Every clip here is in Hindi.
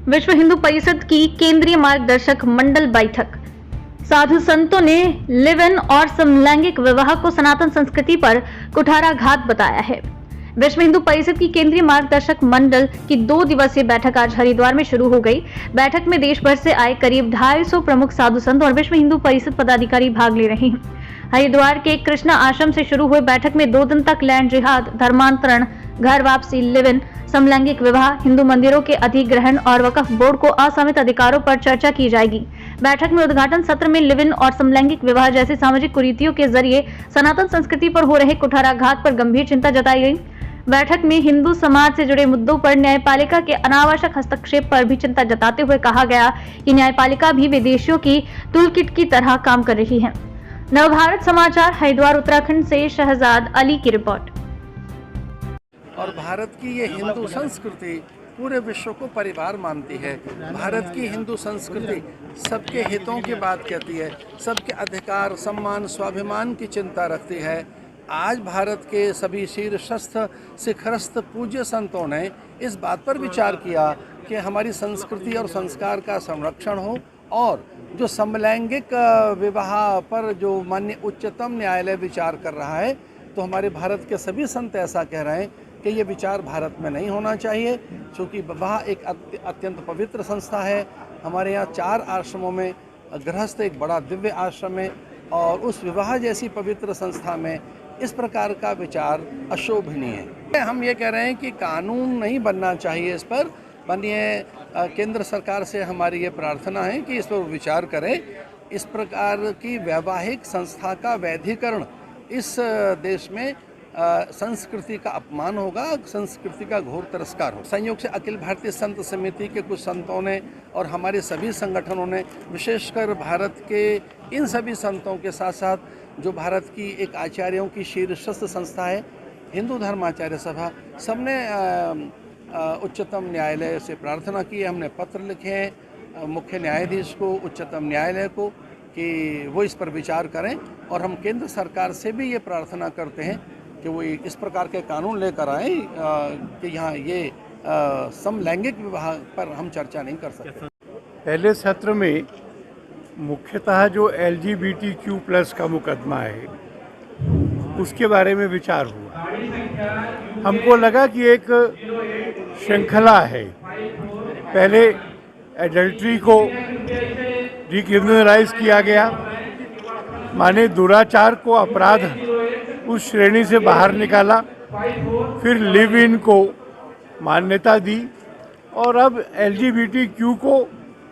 विश्व हिंदू परिषद की केंद्रीय मार्गदर्शक मंडल बैठक। साधु संतों ने लिव इन और समलैंगिक विवाह को सनातन संस्कृति पर कुठाराघात बताया है। विश्व हिंदू परिषद की केंद्रीय मार्गदर्शक मंडल की 2 दिवसीय बैठक आज हरिद्वार में शुरू हो गई। बैठक में देश भर से आए करीब 250 प्रमुख साधु संत और विश्व हिंदू परिषद पदाधिकारी भाग ले रहे हैं। हरिद्वार के कृष्णा आश्रम से शुरू हुए बैठक में 2 दिन तक लैंड जिहाद, धर्मांतरण, घर वापसी, लिव इन, समलैंगिक विवाह, हिंदू मंदिरों के अधिग्रहण और वक्फ बोर्ड को असमित अधिकारों पर चर्चा की जाएगी। बैठक में उद्घाटन सत्र में लिव इन और समलैंगिक विवाह जैसी सामाजिक कुरीतियों के जरिए सनातन संस्कृति पर हो रहे कुठाराघात पर गंभीर चिंता जताई गई। बैठक में हिंदू समाज से जुड़े मुद्दों पर न्यायपालिका के अनावश्यक हस्तक्षेप पर भी चिंता जताते हुए कहा गया कि न्यायपालिका भी विदेशियों की टूलकिट की तरह काम कर रही है। नवभारत समाचार, हरिद्वार उत्तराखंड से शहजाद अली की रिपोर्ट। और भारत की ये हिंदू संस्कृति पूरे विश्व को परिवार मानती है। भारत की हिंदू संस्कृति सबके हितों की बात कहती है, सबके अधिकार, सम्मान, स्वाभिमान की चिंता रखती है। आज भारत के सभी शीर्षस्थ शिखरस्थ पूज्य संतों ने इस बात पर विचार किया कि हमारी संस्कृति और संस्कार का संरक्षण हो, और जो समलैंगिक विवाह पर जो माननीय उच्चतम न्यायालय विचार कर रहा है, तो हमारे भारत के सभी संत ऐसा कह रहे हैं कि ये विचार भारत में नहीं होना चाहिए, क्योंकि विवाह एक अत्यंत पवित्र संस्था है। हमारे यहाँ 4 आश्रमों में गृहस्थ एक बड़ा दिव्य आश्रम है, और उस विवाह जैसी पवित्र संस्था में इस प्रकार का विचार अशोभनीय है। हम ये कह रहे हैं कि कानून नहीं बनना चाहिए इस पर। माननीय केंद्र सरकार से हमारी ये प्रार्थना है कि इस पर विचार करें। इस प्रकार की वैवाहिक संस्था का वैधीकरण इस देश में संस्कृति का अपमान होगा, संस्कृति का घोर तिरस्कार हो। संयोग से अखिल भारतीय संत समिति के कुछ संतों ने और हमारे सभी संगठनों ने, विशेषकर भारत के इन सभी संतों के साथ साथ जो भारत की एक आचार्यों की शीर्षस्थ संस्था है, हिंदू धर्माचार्य सभा, सबने उच्चतम न्यायालय से प्रार्थना की है। हमने पत्र लिखे हैं मुख्य न्यायाधीश को, उच्चतम न्यायालय को, कि वो इस पर विचार करें। और हम केंद्र सरकार से भी ये प्रार्थना करते हैं कि वो इस प्रकार के कानून लेकर आए कि यहाँ ये समलैंगिक विवाह पर हम चर्चा नहीं कर सकते। पहले सत्र में मुख्यतः जो LGBTQ+ का मुकदमा है उसके बारे में विचार हुआ। हमको लगा कि एक श्रृंखला है। पहले एडल्ट्री को डिक्रिमिनलाइज किया गया, माने दुराचार को अपराध उस श्रेणी से बाहर निकाला। फिर लिव इन को मान्यता दी, और अब LGBTQ को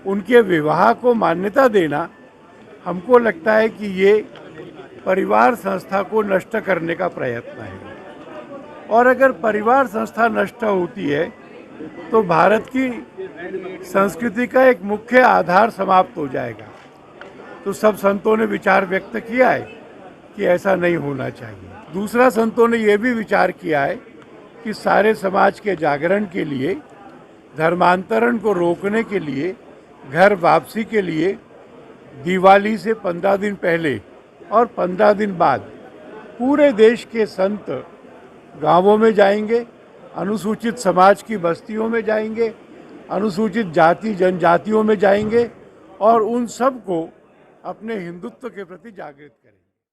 उनके विवाह को मान्यता देना, हमको लगता है कि ये परिवार संस्था को नष्ट करने का प्रयत्न है। और अगर परिवार संस्था नष्ट होती है तो भारत की संस्कृति का एक मुख्य आधार समाप्त हो जाएगा। तो सब संतों ने विचार व्यक्त किया है कि ऐसा नहीं होना चाहिए। दूसरा, संतों ने यह भी विचार किया है कि सारे समाज के जागरण के लिए, धर्मांतरण को रोकने के लिए, घर वापसी के लिए दिवाली से 15 दिन पहले और 15 दिन बाद पूरे देश के संत गांवों में जाएंगे, अनुसूचित समाज की बस्तियों में जाएंगे, अनुसूचित जाति जनजातियों में जाएंगे, और उन सब को अपने हिंदुत्व के प्रति जागृत करेंगे।